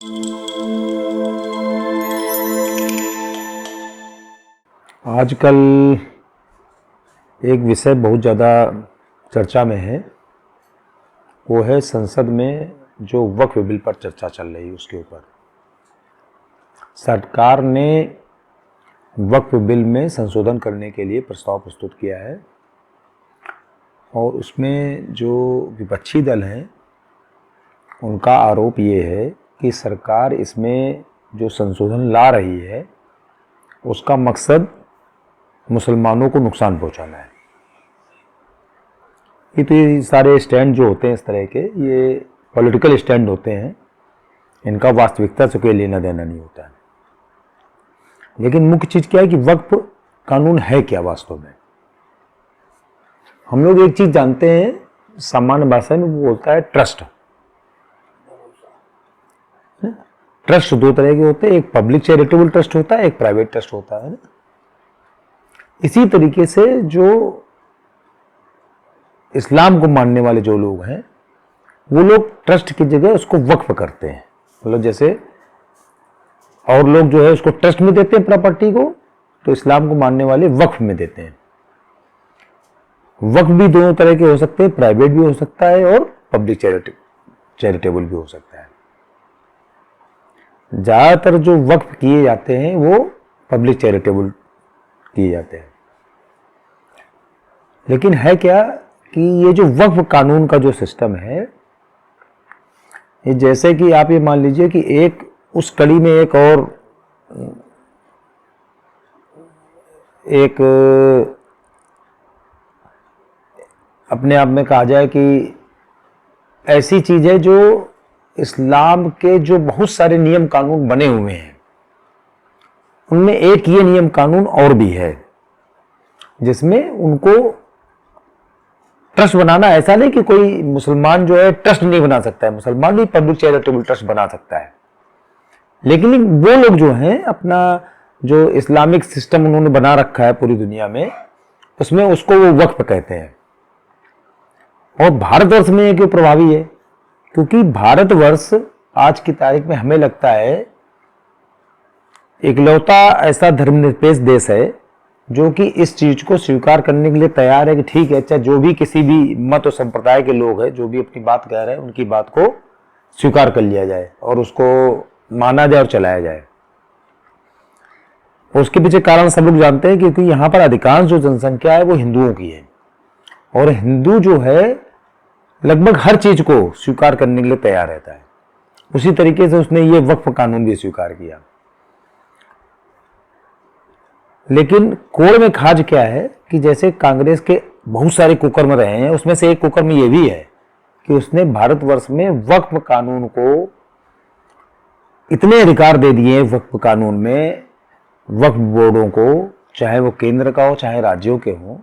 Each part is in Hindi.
आजकल एक विषय बहुत ज़्यादा चर्चा में है, वो है संसद में जो वक्फ बिल पर चर्चा चल रही है उसके ऊपर। सरकार ने वक्फ बिल में संशोधन करने के लिए प्रस्ताव प्रस्तुत किया है और उसमें जो विपक्षी दल हैं उनका आरोप ये है कि सरकार इसमें जो संशोधन ला रही है उसका मकसद मुसलमानों को नुकसान पहुंचाना है। ये सारे स्टैंड जो होते हैं इस तरह के, ये पॉलिटिकल स्टैंड होते हैं, इनका वास्तविकता से कोई लेना देना नहीं होता है। लेकिन मुख्य चीज़ क्या है कि वक्फ कानून है क्या वास्तव में। हम लोग एक चीज़ जानते हैं, सामान्य भाषा में वो होता है ट्रस्ट। ट्रस्ट दो तरह के होते हैं, एक पब्लिक चैरिटेबल ट्रस्ट होता है, एक प्राइवेट ट्रस्ट होता है। इसी तरीके से जो इस्लाम को मानने वाले जो लोग हैं वो लोग ट्रस्ट की जगह उसको वक्फ करते हैं। मतलब जैसे और लोग जो है उसको ट्रस्ट में देते हैं प्रॉपर्टी को, तो इस्लाम को मानने वाले वक्फ में देते हैं। वक्फ भी दोनों तरह के हो सकते हैं, प्राइवेट भी हो सकता है और पब्लिक चैरिटेबल भी हो सकता है। ज़्यादातर जो वक्फ किए जाते हैं वो पब्लिक चैरिटेबल किए जाते हैं। लेकिन है क्या कि ये जो वक्फ कानून का जो सिस्टम है, ये जैसे कि आप ये मान लीजिए कि एक उस कड़ी में एक और एक अपने आप में कहा जाए कि ऐसी चीज है जो इस्लाम के जो बहुत सारे नियम कानून बने हुए हैं उनमें एक ये नियम कानून और भी है जिसमें उनको ट्रस्ट बनाना, ऐसा नहीं कि कोई मुसलमान जो है ट्रस्ट नहीं बना सकता है, मुसलमान भी पब्लिक चैरिटेबल ट्रस्ट बना सकता है। लेकिन वो लोग जो हैं अपना जो इस्लामिक सिस्टम उन्होंने बना रखा है पूरी दुनिया में, उसमें उसको वो वक्फ कहते हैं। और भारतवर्ष में ये क्यों प्रभावी है? क्योंकि भारतवर्ष आज की तारीख में हमें लगता है इकलौता ऐसा धर्मनिरपेक्ष देश है जो कि इस चीज को स्वीकार करने के लिए तैयार है कि ठीक है, चाहे जो भी किसी भी मत और संप्रदाय के लोग हैं जो भी अपनी बात कह रहे हैं उनकी बात को स्वीकार कर लिया जाए और उसको माना जाए और चलाया जाए। उसके पीछे कारण सब लोग जानते हैं, क्योंकि यहाँ पर अधिकांश जो जनसंख्या है वो हिंदुओं की है और हिंदू जो है लगभग हर चीज को स्वीकार करने के लिए तैयार रहता है। उसी तरीके से उसने ये वक्फ कानून भी स्वीकार किया। लेकिन कोड़ में खाज क्या है कि जैसे कांग्रेस के बहुत सारे कुकर्म रहे हैं, उसमें से एक कुकर्म ये भी है कि उसने भारतवर्ष में वक्फ कानून को इतने अधिकार दे दिए, वक्फ कानून में वक्फ बोर्डों को, चाहे वो केंद्र का हो चाहे राज्यों के हो,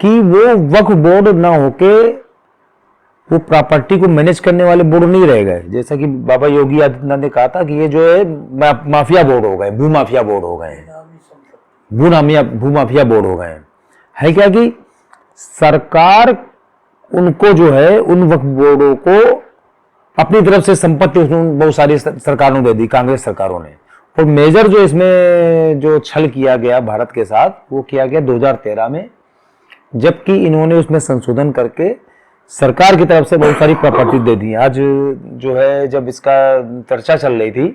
कि वो वक्फ बोर्ड ना होके वो प्रॉपर्टी को मैनेज करने वाले बोर्ड नहीं रह गए। जैसा कि बाबा योगी आदित्यनाथ ने कहा था कि ये जो है माफिया बोर्ड हो गए, भूमाफिया बोर्ड हो गए, भूमाफिया बोर्ड हो गए। है क्या कि सरकार उनको जो है उन वक्फ बोर्डों को अपनी तरफ से संपत्ति बहुत सारी सरकारों ने दे दी, कांग्रेस सरकारों ने। और मेजर जो इसमें जो छल किया गया भारत के साथ वो किया गया 2013 में, जबकि इन्होंने उसमें संशोधन करके सरकार की तरफ से बहुत सारी प्रॉपर्टी दे दी। आज जो है जब इसका चर्चा चल रही थी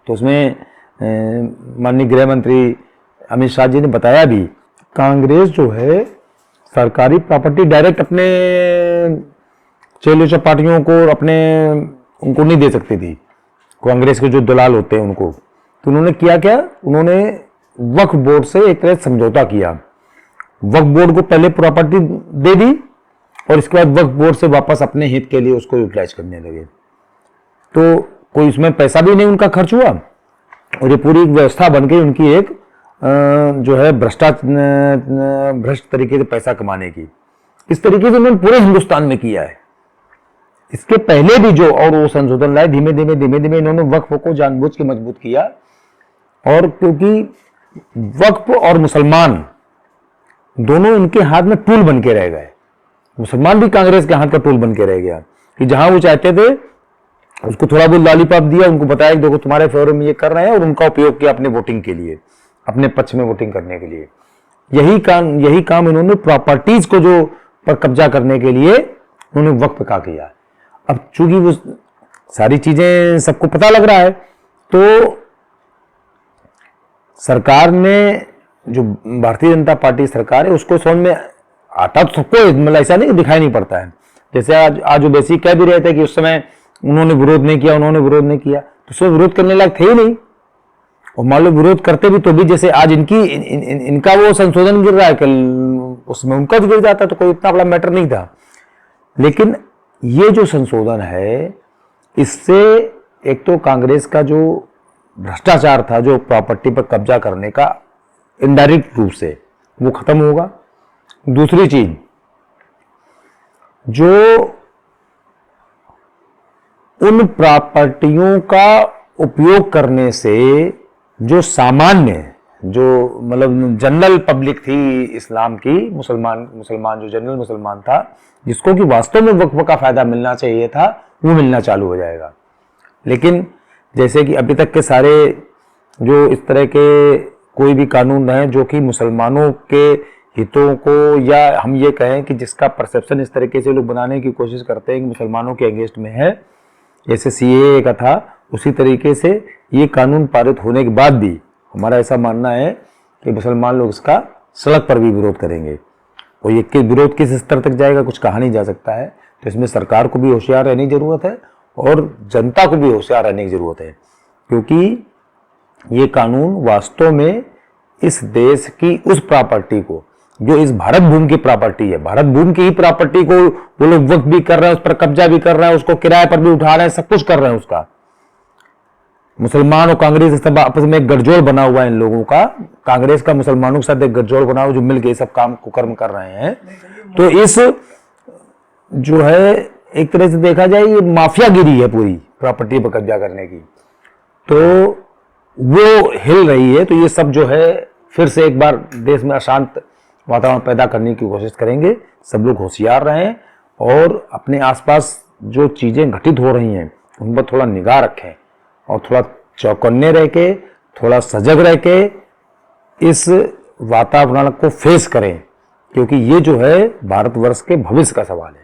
तो उसमें माननीय गृह मंत्री अमित शाह जी ने बताया भी, कांग्रेस जो है सरकारी प्रॉपर्टी डायरेक्ट अपने चेले चपाटियों को उनको नहीं दे सकती थी, कांग्रेस के जो दलाल होते हैं उनको। तो उन्होंने किया क्या, उन्होंने वक्फ बोर्ड से एक तरह समझौता किया। वक्फ बोर्ड को पहले प्रॉपर्टी दे दी और इसके बाद वक्फ बोर्ड से वापस अपने हित के लिए उसको यूटिलाइज करने लगे। तो कोई इसमें पैसा भी नहीं उनका खर्च हुआ और ये पूरी व्यवस्था बन गई उनकी एक जो है भ्रष्ट तरीके से पैसा कमाने की। इस तरीके से उन्होंने पूरे हिंदुस्तान में किया है। इसके पहले भी जो और वो संशोधन लाए, धीमे धीमे इन्होंने वक्फ को जानबूझ के मजबूत किया। और क्योंकि वक्फ और मुसलमान दोनों इनके हाथ में टूल बन के रह गए, मुसलमान भी कांग्रेस के हाथ का टूल बन के रह गया कि जहां वो चाहते थे उसको थोड़ा बहुत लॉलीपॉप दिया, उनको बताया कि देखो तुम्हारे फेवर में ये कर रहे हैं, और उनका उपयोग किया अपने वोटिंग के लिए, अपने पक्ष में वोटिंग करने के लिए। यही काम इन्होंने प्रॉपर्टीज को जो पर कब्जा करने के लिए उन्होंने वक्फ का किया। अब चूंकि वो सारी चीजें सबको पता लग रहा है, तो सरकार ने, जो भारतीय जनता पार्टी सरकार है, उसको समझ में आता तो सबको, मतलब ऐसा नहीं दिखाई नहीं पड़ता है। जैसे आज ओवैसी कह भी रहे थे कि उस समय उन्होंने विरोध नहीं किया, तो उसमें विरोध करने लायक थे ही नहीं। और मान लो विरोध करते भी तो भी, जैसे आज इनका वो संशोधन गिर रहा है, कल उसमें उनका भी गिर जाता, तो कोई इतना बड़ा मैटर नहीं था। लेकिन ये जो संशोधन है, इससे एक तो कांग्रेस का जो भ्रष्टाचार था, जो प्रॉपर्टी पर कब्जा करने का, इनडायरेक्ट रूप से वो खत्म होगा। दूसरी चीज, जो उन प्रॉपर्टियों का उपयोग करने से जो सामान्य, जो मतलब जनरल पब्लिक थी इस्लाम की, मुसलमान जो जनरल मुसलमान था, जिसको कि वास्तव में वक्फ का फायदा मिलना चाहिए था, वो मिलना चालू हो जाएगा। लेकिन जैसे कि अभी तक के सारे जो इस तरह के कोई भी कानून रहे जो कि मुसलमानों के हितों को, या हम ये कहें कि जिसका परसेप्शन इस तरीके से लोग बनाने की कोशिश करते हैं कि मुसलमानों के अगेंस्ट में है, जैसे CAA का था, उसी तरीके से ये कानून पारित होने के बाद भी हमारा ऐसा मानना है कि मुसलमान लोग इसका सड़क पर भी विरोध करेंगे। और ये विरोध किस स्तर तक जाएगा, कुछ कहा नहीं जा सकता है। तो इसमें सरकार को भी होशियार रहने की जरूरत है और जनता को भी होशियार रहने की जरूरत है, क्योंकि ये कानून वास्तव में इस देश की उस प्रॉपर्टी को, जो इस भारत भूमि की प्रॉपर्टी है, भारत भूमि की ही प्रॉपर्टी को वो लोग वक्त भी कर रहे हैं, उस पर कब्जा भी कर रहे हैं, उसको किराए पर भी उठा रहे हैं, सब कुछ कर रहे हैं उसका। मुसलमान और कांग्रेस सब आपस में एक गठजोड़ बना हुआ है इन लोगों का, कांग्रेस का मुसलमानों के साथ एक गठजोड़ बना हुआ, जो मिलकर सब काम को कर्म कर रहे हैं। तो इस जो है, एक तरह से देखा जाए, ये माफियागिरी है पूरी प्रॉपर्टी पर कब्जा करने की, तो वो हिल रही है। तो ये सब जो है फिर से एक बार देश में अशांत वातावरण पैदा करने की कोशिश करेंगे। सब लोग होशियार रहें और अपने आसपास जो चीजें घटित हो रही हैं उन पर थोड़ा निगाह रखें और थोड़ा चौकन्ने रह के, थोड़ा सजग रह के इस वातावरण को फेस करें, क्योंकि ये जो है भारतवर्ष के भविष्य का सवाल है।